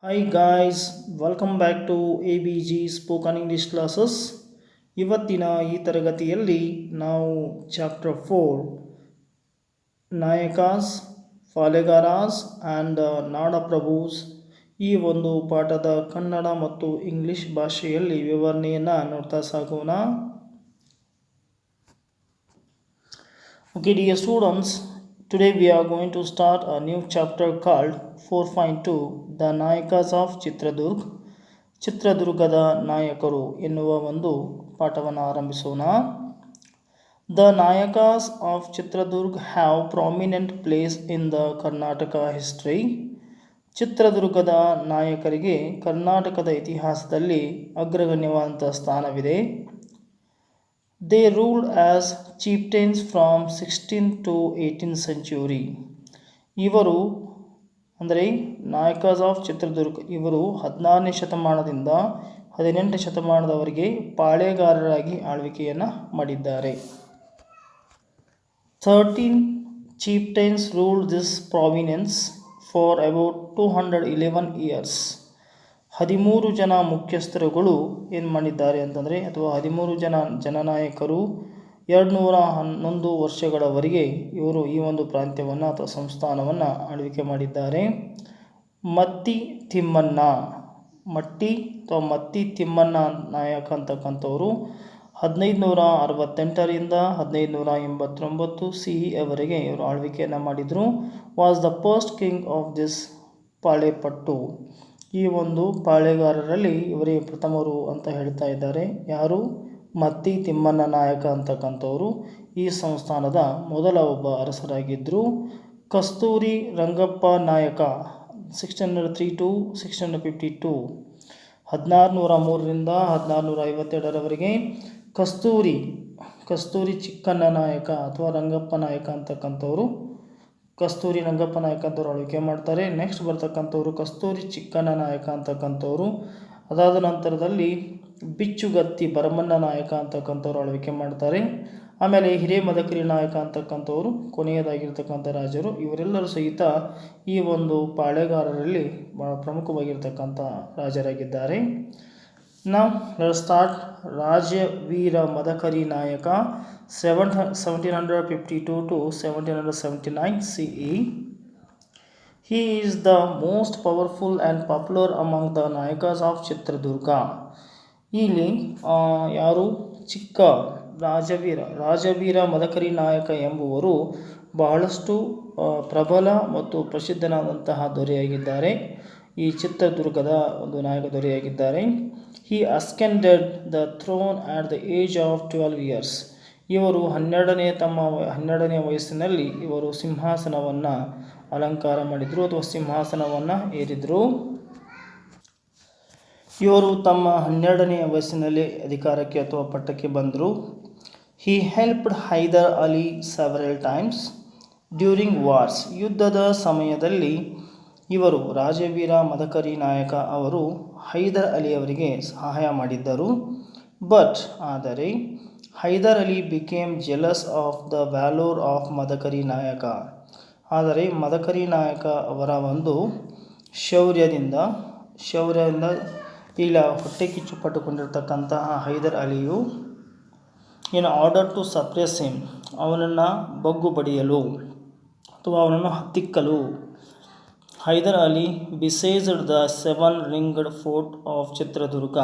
Hi guys, welcome back to ABG Spoken English Classes. ಇವತ್ತಿನ ಈ ತರಗತಿಯಲ್ಲಿ ನಾವು ಚಾಪ್ಟರ್ 4 ನಾಯಕಾಸ್ ಫಾಲೆಗಾರಾಸ್ ಆ್ಯಂಡ್ ನಾಡಪ್ರಭೂಸ್ ಈ ಒಂದು ಪಾಠದ ಕನ್ನಡ ಮತ್ತು ಇಂಗ್ಲಿಷ್ ಭಾಷೆಯಲ್ಲಿ ವಿವರಣೆಯನ್ನು ನೋಡ್ತಾ ಸಾಗೋಣ. Okay, dear students, today we are going to start a new chapter called 4.2 The Nayakas of Chitradurg. ಚಿತ್ರದುರ್ಗದ ನಾಯಕರು ಎನ್ನುವ ಒಂದು ಪಾಠವನ್ನು ಆರಂಭಿಸೋಣ. The Nayakas of Chitradurg have prominent place in the Karnataka history. ಚಿತ್ರದುರ್ಗದ ನಾಯಕರಿಗೆ ಕರ್ನಾಟಕದ ಇತಿಹಾಸದಲ್ಲಿ ಅಗ್ರಗಣ್ಯವಾದಂಥ ಸ್ಥಾನವಿದೆ. They ruled as chieftains from 16th to 18th century. ಇವರು ಅಂದರೆ ನಾಯಕಾಸ್ ಆಫ್ ಚಿತ್ರದುರ್ಗ ಇವರು 16ನೇ ಶತಮಾನದಿಂದ 18ನೇ ಶತಮಾನದವರೆಗೆ ಪಾಳೆಗಾರರಾಗಿ ಆಳ್ವಿಕೆಯನ್ನು ಮಾಡಿದ್ದಾರೆ. 13 chieftains ruled this province for about 211 years. 13 ಜನ ಮುಖ್ಯಸ್ಥರುಗಳು ಏನು ಮಾಡಿದ್ದಾರೆ ಅಂತಂದರೆ ಅಥವಾ 13 ಜನನಾಯಕರು 211 ವರ್ಷಗಳವರೆಗೆ ಇವರು ಈ ಒಂದು ಪ್ರಾಂತ್ಯವನ್ನು ಅಥವಾ ಸಂಸ್ಥಾನವನ್ನು ಆಳ್ವಿಕೆ ಮಾಡಿದ್ದಾರೆ. ಮತ್ತಿ ತಿಮ್ಮಣ್ಣ ನಾಯಕ ಅಂತಕ್ಕಂಥವರು 1568ರಿಂದ 1589 CE ಅವರೆಗೆ ಇವರು ಆಳ್ವಿಕೆಯನ್ನು ಮಾಡಿದರು. Was the first king of this ಪಾಳೆಪಟ್ಟು. ಈ ಒಂದು ಪಾಳೆಗಾರರಲ್ಲಿ ಇವರೇ ಪ್ರಥಮರು ಅಂತ ಹೇಳ್ತಾ ಇದ್ದಾರೆ. ಯಾರು? ಮತ್ತಿ ತಿಮ್ಮಣ್ಣ ನಾಯಕ ಅಂತಕ್ಕಂಥವರು ಈ ಸಂಸ್ಥಾನದ ಮೊದಲ ಒಬ್ಬ ಅರಸರಾಗಿದ್ದರು. ಕಸ್ತೂರಿ ರಂಗಪ್ಪ ನಾಯಕ 1603 to 1652 1603ರಿಂದ 1652ರವರೆಗೆ ಕಸ್ತೂರಿ ಚಿಕ್ಕಣ್ಣ ನಾಯಕ ಅಥವಾ ರಂಗಪ್ಪ ನಾಯಕ ಅಂತಕ್ಕಂಥವರು ಕಸ್ತೂರಿ ರಂಗಪ್ಪ ನಾಯಕ ಅಂತವ್ರು ಆಳ್ವಿಕೆ ಮಾಡ್ತಾರೆ. ನೆಕ್ಸ್ಟ್ ಬರ್ತಕ್ಕಂಥವ್ರು ಕಸ್ತೂರಿ ಚಿಕ್ಕಣ್ಣ ನಾಯಕ ಅಂತಕ್ಕಂಥವ್ರು. ಅದಾದ ನಂತರದಲ್ಲಿ ಬಿಚ್ಚುಗತ್ತಿ ಭರಮಣ್ಣ ನಾಯಕ ಅಂತಕ್ಕಂಥವ್ರು ಆಳ್ವಿಕೆ ಮಾಡ್ತಾರೆ. ಆಮೇಲೆ ಹಿರೇಮದಕರಿ ನಾಯಕ ಅಂತಕ್ಕಂಥವ್ರು ಕೊನೆಯದಾಗಿರ್ತಕ್ಕಂಥ ರಾಜರು. ಇವರೆಲ್ಲರೂ ಸಹಿತ ಈ ಒಂದು ಪಾಳೆಗಾರರಲ್ಲಿ ಬಹಳ ಪ್ರಮುಖವಾಗಿರ್ತಕ್ಕಂಥ ರಾಜರಾಗಿದ್ದಾರೆ. ನಾವು ಸ್ಟಾರ್ಟ್. ರಾಜವೀರ ಮದಕರಿ ನಾಯಕ 1752 to 1779 CE. He is the most powerful and popular among the Nayakas of Chitradurga. ಇಲ್ಲಿ ಯಾರು? ಚಿಕ್ಕ ರಾಜವೀರ ಮದಕರಿ ನಾಯಕ ಎಂಬುವರು ಬಹಳಷ್ಟು ಪ್ರಬಲ ಮತ್ತು ಪ್ರಸಿದ್ಧನಾದಂತಹ ದೊರೆಯಾಗಿದ್ದಾರೆ. ಈ ಚಿತ್ರದುರ್ಗದ ಒಂದು ನಾಯಕ ದೊರೆಯಾಗಿದ್ದಾರೆ. He ascended the throne at the age of 12 years. ಇವರು 12ನೇ ವಯಸ್ಸಿನಲ್ಲಿ ಇವರು ಸಿಂಹಾಸನವನ್ನು ಅಲಂಕಾರ ಮಾಡಿದರು ಅಥವಾ ಸಿಂಹಾಸನವನ್ನು ಏರಿದರು. ಇವರು ತಮ್ಮ 12ನೇ ವಯಸ್ಸಿನಲ್ಲಿ ಅಧಿಕಾರಕ್ಕೆ ಅಥವಾ ಪಟ್ಟಕ್ಕೆ ಬಂದರು. He helped Hyder Ali several times during wars. ಯುದ್ಧದ ಸಮಯದಲ್ಲಿ ಇವರು ರಾಜವೀರ ಮದಕರಿ ನಾಯಕ ಅವರು ಹೈದರ್ ಅಲಿ ಅವರಿಗೆ ಸಹಾಯ ಮಾಡಿದ್ದರು. ಆದರೆ Hyder Ali became jealous of the valour of Madakari Nayaka. ಆದರೆ ಮದಕರಿ ನಾಯಕ ಅವರ ಒಂದು ಶೌರ್ಯದಿಂದ ಹೊಟ್ಟೆ ಕಿಚ್ಚು ಪಟ್ಟುಕೊಂಡಿರ್ತಕ್ಕಂತಹ ಹೈದರ್ ಅಲಿಯು in order to suppress him ಅವನನ್ನು ಬಗ್ಗು ಬಡಿಯಲು ಅಥವಾ ಅವನನ್ನು ಹತ್ತಿಕ್ಕಲು Hyder Ali besieged the 7 ringed fort of Chitradurga.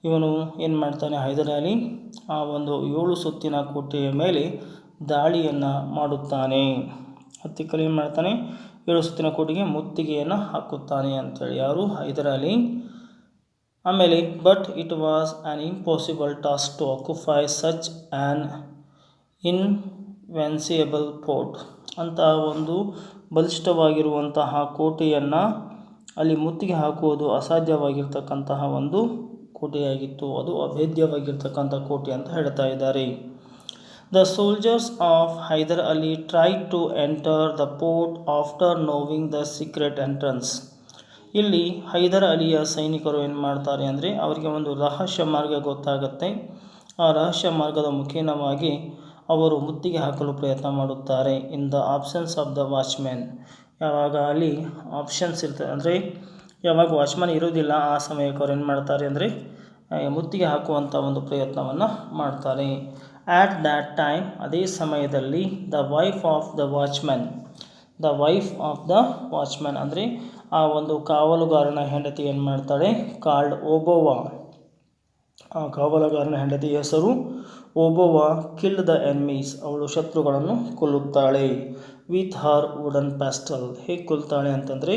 ಇವನು ಏನು ಮಾಡ್ತಾನೆ? ಹೈದರ್ ಅಲಿ ಆ ಒಂದು 7 ಸುತ್ತಿನ ಕೋಟೆಯ ಮೇಲೆ ದಾಳಿಯನ್ನು ಮಾಡುತ್ತಾನೆ. ಹತ್ತಿಕ್ಕಲು ಏನು ಮಾಡ್ತಾನೆ? 7 ಸುತ್ತಿನ ಕೋಟೆಗೆ ಮುತ್ತಿಗೆಯನ್ನು ಹಾಕುತ್ತಾನೆ ಅಂತೇಳಿ ಯಾರು? ಹೈದರ್ ಅಲಿ. ಆಮೇಲೆ but it was an impossible task to occupy such an invincible fort. ಅಂತಹ ಒಂದು ಬಲಿಷ್ಠವಾಗಿರುವಂತಹ ಕೋಟೆಯನ್ನು ಅಲ್ಲಿ ಮುತ್ತಿಗೆ ಹಾಕುವುದು ಅಸಾಧ್ಯವಾಗಿರ್ತಕ್ಕಂತಹ ಒಂದು ಕೋಟೆಯಾಗಿತ್ತು. ಅದು ಅಭೇದ್ಯವಾಗಿರ್ತಕ್ಕಂಥ ಕೋಟೆ ಅಂತ ಹೇಳ್ತಾ ಇದ್ದಾರೆ. The soldiers of Hyder Ali tried to enter the fort after knowing the secret entrance. ಇಲ್ಲಿ ಹೈದರ್ ಅಲಿಯ ಸೈನಿಕರು ಏನು ಮಾಡ್ತಾರೆ ಅಂದರೆ ಅವರಿಗೆ ಒಂದು ರಹಸ್ಯ ಮಾರ್ಗ ಗೊತ್ತಾಗುತ್ತೆ. ಆ ರಹಸ್ಯ ಮಾರ್ಗದ ಮುಖೇನವಾಗಿ ಅವರು ಮುತ್ತಿಗೆ ಹಾಕಲು ಪ್ರಯತ್ನ ಮಾಡುತ್ತಾರೆ. In the absence of the watchman. ಯಾವಾಗ ಅಲ್ಲಿ ಆಪ್ಷನ್ಸ್ ಇರ್ತದೆ ಅಂದರೆ ಯಾವಾಗ ವಾಚ್ಮನ್ ಇರೋದಿಲ್ಲ ಆ ಸಮಯಕ್ಕೆ ಅವ್ರು ಏನು ಮಾಡ್ತಾರೆ ಅಂದರೆ ಮುತ್ತಿಗೆ ಹಾಕುವಂಥ ಒಂದು ಪ್ರಯತ್ನವನ್ನು ಮಾಡ್ತಾರೆ. ಆ್ಯಟ್ ದ್ಯಾಟ್ ಟೈಮ್, ಅದೇ ಸಮಯದಲ್ಲಿ, the wife of the watchman ಅಂದರೆ ಆ ಒಂದು ಕಾವಲುಗಾರನ ಹೆಂಡತಿ ಏನು ಮಾಡ್ತಾಳೆ, ಕಾಲ್ಡ್ ಓಬೋವಾ, ಆ ಕಾವಲುಗಾರನ ಹೆಂಡತಿ ಹೆಸರು ಓಬೋವಾ, ಕಿಲ್ಡ್ ದ ಎನಿಮೀಸ್, ಅವಳು ಶತ್ರುಗಳನ್ನು ಕೊಲ್ಲುತ್ತಾಳೆ. ವಿತ್ ಹರ್ ವುಡನ್ ಪೆಸ್ಟಲ್, ಹೇಗೆ ಕೊಲ್ತಾಳೆ ಅಂತಂದರೆ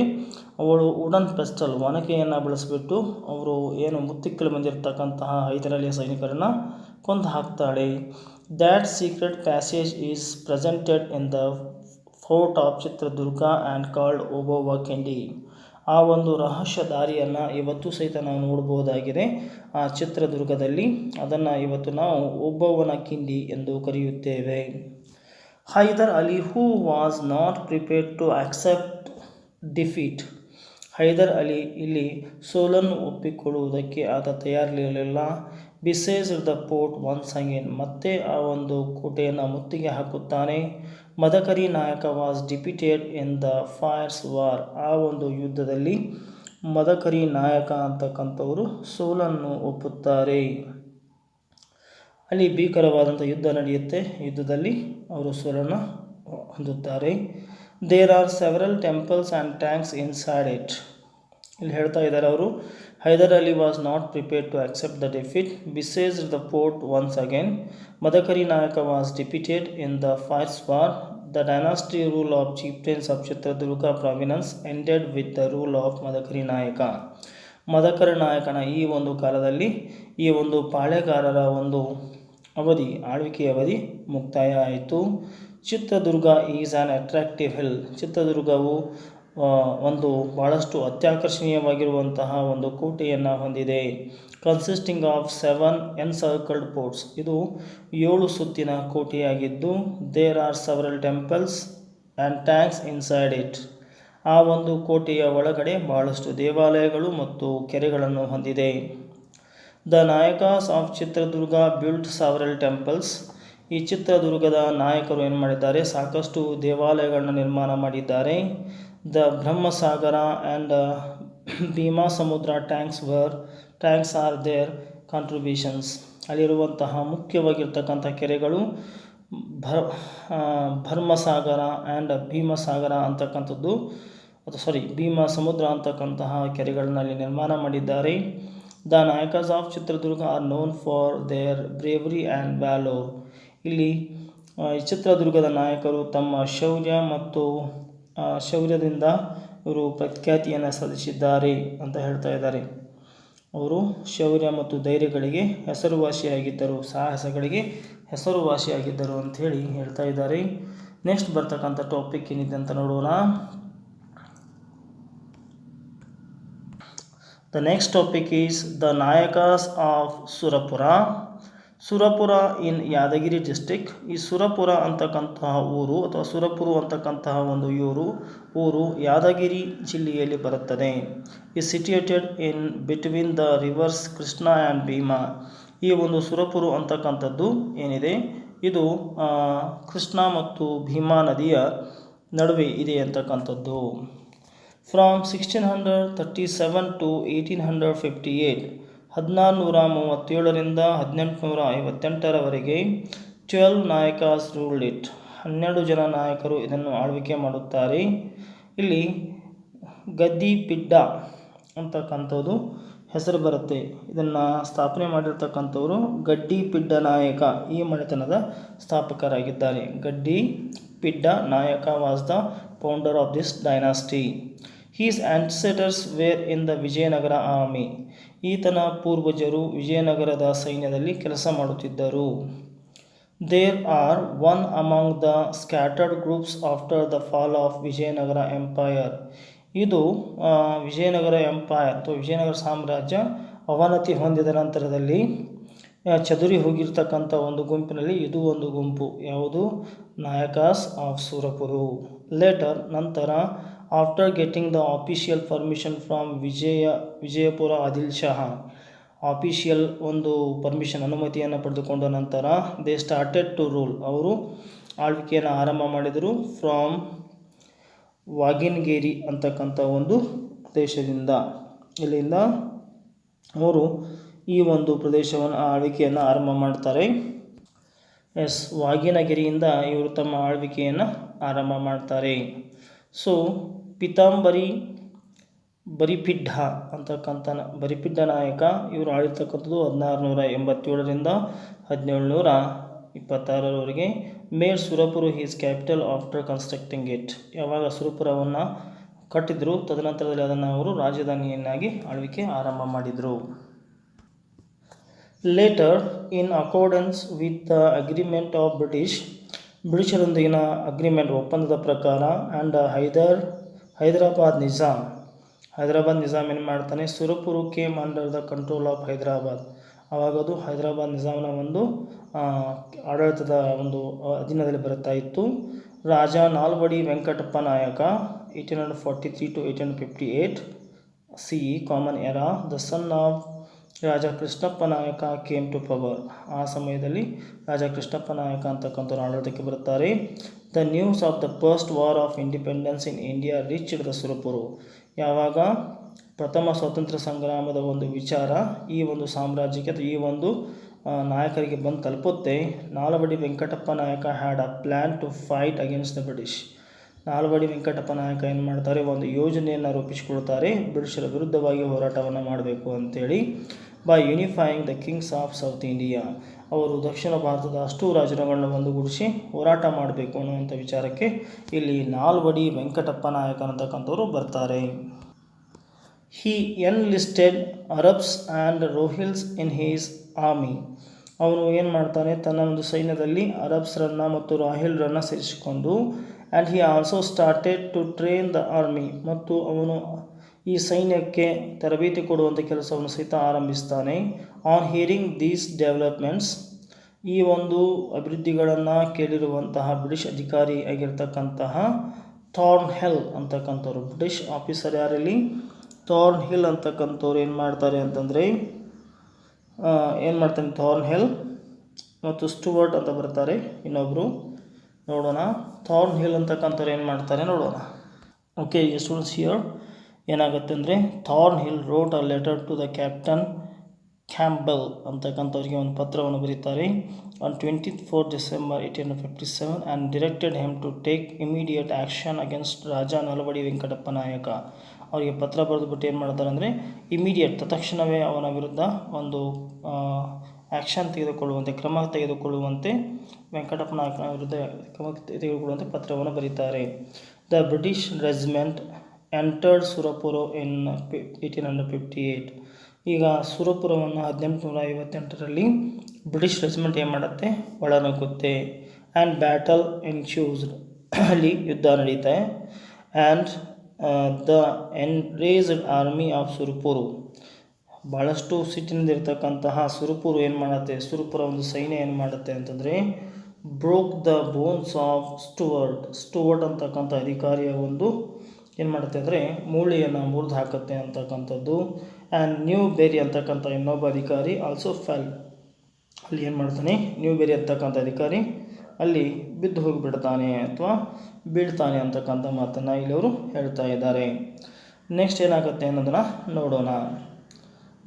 ಅವಳು ವುಡನ್ ಪೆಸ್ಟಲ್ ಒನಕೆಯನ್ನು ಬಳಸಿಬಿಟ್ಟು ಅವರು ಏನು ಮುತ್ತಿಕ್ಕಲು ಬಂದಿರತಕ್ಕಂತಹ ಹೈದರ್ ಅಲಿಯ ಸೈನಿಕರನ್ನು ಕೊಂದು ಹಾಕ್ತಾಳೆ. That secret passage is presented in the fort of Chitradurga and called Obavva Kindi. ಆ ಒಂದು ರಹಸ್ಯ ದಾರಿಯನ್ನು ಇವತ್ತು ಸಹಿತ ನಾವು ನೋಡಬಹುದಾಗಿದೆ ಆ ಚಿತ್ರದುರ್ಗದಲ್ಲಿ. ಅದನ್ನು ಇವತ್ತು ನಾವು ಓಬೋವನ ಕಿಂಡಿ ಎಂದು ಕರೆಯುತ್ತೇವೆ. Hyder Ali who was not prepared to accept defeat. Hyder Ali ಇಲ್ಲಿ ಸೋಲನ್ನು ಒಪ್ಪಿಕೊಳ್ಳುವುದಕ್ಕೆ ಆತ ತಯಾರಿರಲಿಲ್ಲ. Besieged the port once again, ಮತ್ತೆ ಆ ಒಂದು ಕೋಟೆಯನ್ನು ಮುತ್ತಿಗೆ ಹಾಕುತ್ತಾನೆ. Madakari Nayaka was defeated in the fires war, ಆ ಒಂದು ಯುದ್ಧದಲ್ಲಿ ಮದಕರಿ ನಾಯಕ ಅಂತಕ್ಕಂಥವರು ಸೋಲನ್ನು ಒಪ್ಪುತ್ತಾರೆ. ಅಲ್ಲಿ ಭೀಕರವಾದಂಥ ಯುದ್ಧ ನಡೆಯುತ್ತೆ, ಯುದ್ಧದಲ್ಲಿ ಅವರು ಸೋಲನ್ನು ಹೊಂದುತ್ತಾರೆ. There are several temples and tanks inside it. ಇಲ್ಲಿ ಹೇಳ್ತಾ ಇದ್ದಾರೆ ಅವರು, Hyder Ali was not prepared to accept the defeat, besieged the port once again, Madakari Nayaka was defeated in the fires war, the dynasty rule of chieftains of Chitradurga provenance ended with the rule of Madakari Nayaka. Madakari ನಾಯಕನ ಈ ಒಂದು ಕಾಲದಲ್ಲಿ ಈ ಒಂದು ಪಾಳೆಗಾರರ ಒಂದು ಅವಧಿ, ಆಳ್ವಿಕೆಯ ಅವಧಿ ಮುಕ್ತಾಯ ಆಯಿತು. Chitradurga is an attractive hill. ಚಿತ್ರದುರ್ಗವು ಒಂದು ಭಾಳಷ್ಟು ಅತ್ಯಾಕರ್ಷಣೀಯವಾಗಿರುವಂತಹ ಒಂದು ಕೋಟೆಯನ್ನು ಹೊಂದಿದೆ. ಕನ್ಸಿಸ್ಟಿಂಗ್ ಆಫ್ 7 ಎನ್ಸರ್ಕಲ್ಡ್ ಫೋರ್ಟ್ಸ್, ಇದು 7 ಸುತ್ತಿನ ಕೋಟೆಯಾಗಿದ್ದು, there are several temples and tanks inside it. ಆ ಒಂದು ಕೋಟೆಯ ಒಳಗಡೆ ಭಾಳಷ್ಟು ದೇವಾಲಯಗಳು ಮತ್ತು ಕೆರೆಗಳನ್ನು ಹೊಂದಿದೆ. The Nayakas of Chitradurga built several temples. ಈ ಚಿತ್ರದುರ್ಗದ ನಾಯಕರು ಏನು ಮಾಡಿದ್ದಾರೆ, ಸಾಕಷ್ಟು ದೇವಾಲಯಗಳನ್ನು ನಿರ್ಮಾಣ ಮಾಡಿದ್ದಾರೆ. ದ ಬ್ರಹ್ಮಸಾಗರ ಆ್ಯಂಡ್ ಭೀಮಾ ಸಮುದ್ರ ಟ್ಯಾಂಕ್ಸ್ ಆರ್ ದೇರ್ ಕಾಂಟ್ರಿಬ್ಯೂಷನ್ಸ್. ಅಲ್ಲಿರುವಂತಹ ಮುಖ್ಯವಾಗಿರ್ತಕ್ಕಂಥ ಕೆರೆಗಳು ಭರ್ಮಸಾಗರ ಆ್ಯಂಡ್ ಭೀಮಸಾಗರ ಅಂತಕ್ಕಂಥದ್ದು, ಭೀಮಾ ಸಮುದ್ರ ಅಂತಕ್ಕಂತಹ ಕೆರೆಗಳನ್ನು ಅಲ್ಲಿ ನಿರ್ಮಾಣ ಮಾಡಿದ್ದಾರೆ. The Nayakas of Chitradurga are known for their bravery and valour. ಇಲ್ಲಿ ಚಿತ್ರದುರ್ಗದ ನಾಯಕರು ತಮ್ಮ ಶೌರ್ಯ ಮತ್ತು ಶೌರ್ಯದಿಂದ ಇವರು ಪ್ರಖ್ಯಾತಿಯನ್ನು ಸಾಧಿಸಿದ್ದಾರೆ ಅಂತ ಹೇಳ್ತಾ ಇದ್ದಾರೆ. ಅವರು ಶೌರ್ಯ ಮತ್ತು ಧೈರ್ಯಗಳಿಗೆ ಹೆಸರುವಾಸಿಯಾಗಿದ್ದರು, ಸಾಹಸಗಳಿಗೆ ಹೆಸರುವಾಸಿಯಾಗಿದ್ದರು ಅಂಥೇಳಿ ಹೇಳ್ತಾ ಇದ್ದಾರೆ. ನೆಕ್ಸ್ಟ್ ಬರ್ತಕ್ಕಂಥ ಟಾಪಿಕ್ ಏನಿದೆ ಅಂತ ನೋಡೋಣ. The next topic is the Nayakas of Surapura. Surapura in Yadgiri district. ಈ ಸುರಪುರ ಅಂತಕ್ಕಂತಹ ಊರು ಅಥವಾ ಸುರಪುರ ಅಂತಕ್ಕಂತಹ ಒಂದು ಊರು ಯಾದಗಿರಿ ಜಿಲ್ಲೆಯಲ್ಲಿ ಬರುತ್ತದೆ. ಈ situated in between the rivers Krishna and Bhima. ಈ ಒಂದು ಸುರಪುರ ಅಂತಕ್ಕಂಥದ್ದು ಏನಿದೆ, ಇದು ಕೃಷ್ಣ ಮತ್ತು ಭೀಮಾ ನದಿಯ ನಡುವೆ ಇದೆ ಅಂತಕ್ಕಂಥದ್ದು. ಫ್ರಾಮ್ 1637 ಟು 1858, 1637ರಿಂದ 1858ರವರೆಗೆ 12 ನಾಯಕಾಸ್ ರೂಲ್ಡ್ ಇಟ್. 12 ಜನ ನಾಯಕರು ಇದನ್ನು ಆಳ್ವಿಕೆ ಮಾಡುತ್ತಾರೆ. ಇಲ್ಲಿ ಗದ್ದಿಪಿಡ್ಡ ಅಂತಕ್ಕಂಥದ್ದು ಹೆಸರು ಬರುತ್ತೆ. ಇದನ್ನು ಸ್ಥಾಪನೆ ಮಾಡಿರ್ತಕ್ಕಂಥವರು ಗಡ್ಡಿಪಿಡ್ಡ ನಾಯಕ, ಈ ಮನೆತನದ ಸ್ಥಾಪಕರಾಗಿದ್ದಾರೆ. Gaddipidda Nayaka was the founder of this dynasty. His ancestors were in the Vijayanagara army. ಈತನ ಪೂರ್ವಜರು ವಿಜಯನಗರದ ಸೈನ್ಯದಲ್ಲಿ ಕೆಲಸ ಮಾಡುತ್ತಿದ್ದರು. There are one among the scattered groups after the fall of Vijayanagara empire. ಇದು ವಿಜಯನಗರ ಎಂಪೈರ್ ಅಥವಾ ವಿಜಯನಗರ ಸಾಮ್ರಾಜ್ಯ ಅವನತಿ ಹೊಂದಿದ ನಂತರದಲ್ಲಿ ಚದುರಿ ಹೋಗಿರ್ತಕ್ಕಂಥ ಒಂದು ಗುಂಪಿನಲ್ಲಿ ಇದು ಒಂದು ಗುಂಪು. ಯಾವುದು? ನಾಯಕಾಸ್ ಆಫ್ ಸುರಪುರು. ಲೇಟರ್, ನಂತರ, after getting the official permission from Vijayapura Adil Shah, official ಒಂದು ಪರ್ಮಿಷನ್ ಅನುಮತಿಯನ್ನು ಪಡೆದುಕೊಂಡ ನಂತರ ದೇ ಸ್ಟಾರ್ಟೆಡ್ ಟು ರೂಲ್, ಅವರು ಆಳ್ವಿಕೆಯನ್ನು ಆರಂಭ ಮಾಡಿದರು. ಫ್ರಾಮ್ ವಾಗಿನ್ಗೇರಿ ಅಂತಕ್ಕಂಥ ಒಂದು ಪ್ರದೇಶದಿಂದ ಇಲ್ಲಿಂದ ಅವರು ಈ ಒಂದು ಪ್ರದೇಶವನ್ನು ಆಳ್ವಿಕೆಯನ್ನು ಆರಂಭ ಮಾಡ್ತಾರೆ. ವಾಗೀನಗಿರಿಯಿಂದ ಇವರು ತಮ್ಮ ಆಳ್ವಿಕೆಯನ್ನು ಆರಂಭ ಮಾಡ್ತಾರೆ. ಸೊ ಪಿತಾಂಬರಿ ಬರಿಪಿಡ್ಡ ಅಂತಕ್ಕಂಥ ಬರಿಪಿಡ್ಡ ನಾಯಕ ಇವರು ಆಳಿರ್ತಕ್ಕಂಥದ್ದು 1687ರಿಂದ 1726ರವರೆಗೆ. Made Surapura his capital after constructing it. ಯಾವಾಗ ಸುರಪುರವನ್ನು ಕಟ್ಟಿದ್ರು ತದನಂತರದಲ್ಲಿ ಅದನ್ನು ಅವರು ರಾಜಧಾನಿಯನ್ನಾಗಿ ಆಳ್ವಿಕೆ ಆರಂಭ ಮಾಡಿದರು. Later in accordance with the agreement of ಬ್ರಿಟಿಷರೊಂದಿಗಿನ ಅಗ್ರಿಮೆಂಟ್ ಒಪ್ಪಂದದ ಪ್ರಕಾರ ಆ್ಯಂಡ್ ಹೈದರಾಬಾದ್ ನಿಜಾಮ್ ಏನು ಮಾಡ್ತಾನೆ, Surapura came under the control of Hyderabad. ಆವಾಗದು ಹೈದರಾಬಾದ್ ನಿಜಾಮನ ಒಂದು ಆಡಳಿತದ ಒಂದು ಅಧೀನದಲ್ಲಿ ಬರುತ್ತಾ ಇತ್ತು. ರಾಜ ನಾಲ್ವಡಿ ವೆಂಕಟಪ್ಪ ನಾಯಕ 1843 to 1858 CE common era, the son of Raja Krishnappa Nayaka came to power. ಆ ಸಮಯದಲ್ಲಿ ರಾಜ ಕೃಷ್ಣಪ್ಪ ನಾಯಕ ಅಂತಕ್ಕಂಥವ್ರು ಆಡಳಿತಕ್ಕೆ ಬರುತ್ತಾರೆ. The news of the first war of independence in India reached the Surapura. ಯಾವಾಗ ಪ್ರಥಮ ಸ್ವಾತಂತ್ರ್ಯ ಸಂಗ್ರಾಮದ ಒಂದು ವಿಚಾರ ಈ ಒಂದು ಸಾಮ್ರಾಜ್ಯಕ್ಕೆ ಅಥವಾ ಈ ಒಂದು ನಾಯಕರಿಗೆ ಬಂದು ತಲುಪುತ್ತೆ, Nalvadi Venkatappa Nayaka had a plan to fight against the British. Nalvadi Venkatappa Nayaka ಏನು ಮಾಡ್ತಾರೆ, ಒಂದು ಯೋಜನೆಯನ್ನು ರೂಪಿಸಿಕೊಳ್ತಾರೆ ಬ್ರಿಟಿಷರ ವಿರುದ್ಧವಾಗಿ ಹೋರಾಟವನ್ನು ಮಾಡಬೇಕು ಅಂತೇಳಿ. By unifying the Kings of south India, ಅವರು ದಕ್ಷಿಣ ಭಾರತದ ಅಷ್ಟೂ ರಾಜ್ಯಗಳನ್ನ ಒಂದುಗೂಡಿಸಿ ಹೋರಾಟ ಮಾಡಬೇಕು ಅನ್ನುವಂಥ ವಿಚಾರಕ್ಕೆ ಇಲ್ಲಿ ನಾಲ್ವಡಿ ವೆಂಕಟಪ್ಪ ನಾಯಕ ಅಂತಕ್ಕಂಥವ್ರು ಬರ್ತಾರೆ. He enlisted Arabs and Rohillas in his army. ಅವನು ಏನು ಮಾಡ್ತಾನೆ, ತನ್ನ ಒಂದು ಸೈನ್ಯದಲ್ಲಿ ಅರಬ್ಸ್ರನ್ನು ಮತ್ತು ರಾಹಿಲ್ರನ್ನು ಸೇರಿಸಿಕೊಂಡು and he also started to train the army, ಮತ್ತು ಅವನು ಈ ಸೈನ್ಯಕ್ಕೆ ತರಬೇತಿ ಕೊಡುವಂಥ ಕೆಲಸವನ್ನು ಸಹಿತ ಆರಂಭಿಸ್ತಾನೆ. ಆನ್ ಹಿಯರಿಂಗ್ ದೀಸ್ ಡೆವಲಪ್ಮೆಂಟ್ಸ್, ಈ ಒಂದು ಅಭಿವೃದ್ಧಿಗಳನ್ನು ಕೇಳಿರುವಂತಹ ಬ್ರಿಟಿಷ್ ಅಧಿಕಾರಿ ಆಗಿರ್ತಕ್ಕಂತಹ ಥಾರ್ನ್ಹೆಲ್ ಅಂತಕ್ಕಂಥವ್ರು, ಬ್ರಿಟಿಷ್ ಆಫೀಸರ್ ಯಾರಲ್ಲಿ ಥಾರ್ನ್ಹಿಲ್ ಅಂತಕ್ಕಂಥವ್ರು ಏನು ಮಾಡ್ತಾರೆ ಅಂತಂದರೆ ಥಾರ್ನ್ಹೆಲ್ ಮತ್ತು ಸ್ಟುವರ್ಟ್ ಅಂತ ಬರ್ತಾರೆ ಇನ್ನೊಬ್ಬರು, ನೋಡೋಣ. ಥಾರ್ನ್ಹಿಲ್ ಅಂತಕ್ಕಂಥವ್ರು ಏನು ಮಾಡ್ತಾರೆ ನೋಡೋಣ. ಓಕೆ ಸ್ಟೂಡೆಂಟ್ಸ್, ಹಿಯರ್ ಏನಾಗುತ್ತೆ ಅಂದರೆ Thornhill wrote a letter to the captain Campbell ಅಂತಕ್ಕಂಥವ್ರಿಗೆ ಒಂದು ಪತ್ರವನ್ನು ಬರೀತಾರೆ on 24 December 1857 and directed him to take immediate action against Raja Nalvadi Venkatappa Nayaka. ಅವರಿಗೆ ಪತ್ರ ಬರೆದುಬಿಟ್ಟು ಏನು ಮಾಡ್ತಾರೆ ಅಂದರೆ ಇಮಿಡಿಯೇಟ್ ತಕ್ಷಣವೇ ಅವನ ವಿರುದ್ಧ ಒಂದು ಆ್ಯಕ್ಷನ್ ಕ್ರಮ ತೆಗೆದುಕೊಳ್ಳುವಂತೆ ವೆಂಕಟಪ್ಪ ನಾಯಕನ ವಿರುದ್ಧ ಕ್ರಮ ತೆಗೆದುಕೊಳ್ಳುವಂತೆ ಪತ್ರವನ್ನು ಬರೀತಾರೆ. The British regiment entered Surapura in 1858. ಈಗ ಸುರಪುರವನ್ನು 1858ರಲ್ಲಿ ಬ್ರಿಟಿಷ್ ರೆಜಿಮೆಂಟ್ ಏನು ಮಾಡುತ್ತೆ, ಒಳನುಗ್ಗುತ್ತೆ. ಆ್ಯಂಡ್ ಬ್ಯಾಟಲ್ ಎನ್ಶ್ಯೂಸ್ಡ್, ಅಲ್ಲಿ ಯುದ್ಧ ನಡೀತೆ. And the enraged army of Surapura, ಭಾಳಷ್ಟು ಸಿಟ್ಟಿನಿಂದ ಇರ್ತಕ್ಕಂತಹ ಸುರಪುರ ಏನು ಮಾಡುತ್ತೆ, ಸುರಪುರ ಒಂದು ಸೈನ್ಯ ಏನು ಮಾಡುತ್ತೆ ಅಂತಂದರೆ broke the bones of Stuart ಅಂತಕ್ಕಂಥ ಅಧಿಕಾರಿಯ ಒಂದು ಏನು ಮಾಡುತ್ತೆ ಅಂದರೆ ಮೂಳೆಯನ್ನು ಮುರಿದು ಹಾಕುತ್ತೆ ಅಂತಕ್ಕಂಥದ್ದು. ಆ್ಯಂಡ್ ನ್ಯೂ ಬೇರಿ ಅಂತಕ್ಕಂಥ ಇನ್ನೊಬ್ಬ ಅಧಿಕಾರಿ ಆಲ್ಸೋ ಫೆಲ್, ಅಲ್ಲಿ ಏನು ಮಾಡ್ತಾನೆ, ನ್ಯೂ ಬೇರಿ ಅಂತಕ್ಕಂಥ ಅಧಿಕಾರಿ ಅಲ್ಲಿ ಬಿದ್ದು ಹೋಗಿಬಿಡ್ತಾನೆ ಅಥವಾ ಬೀಳ್ತಾನೆ ಅಂತಕ್ಕಂಥ ಮಾತನ್ನು ಇಲ್ಲಿ ಅವರು ಹೇಳ್ತಾ ಇದ್ದಾರೆ. ನೆಕ್ಸ್ಟ್ ಏನಾಗುತ್ತೆ ಅನ್ನೋದನ್ನು ನೋಡೋಣ.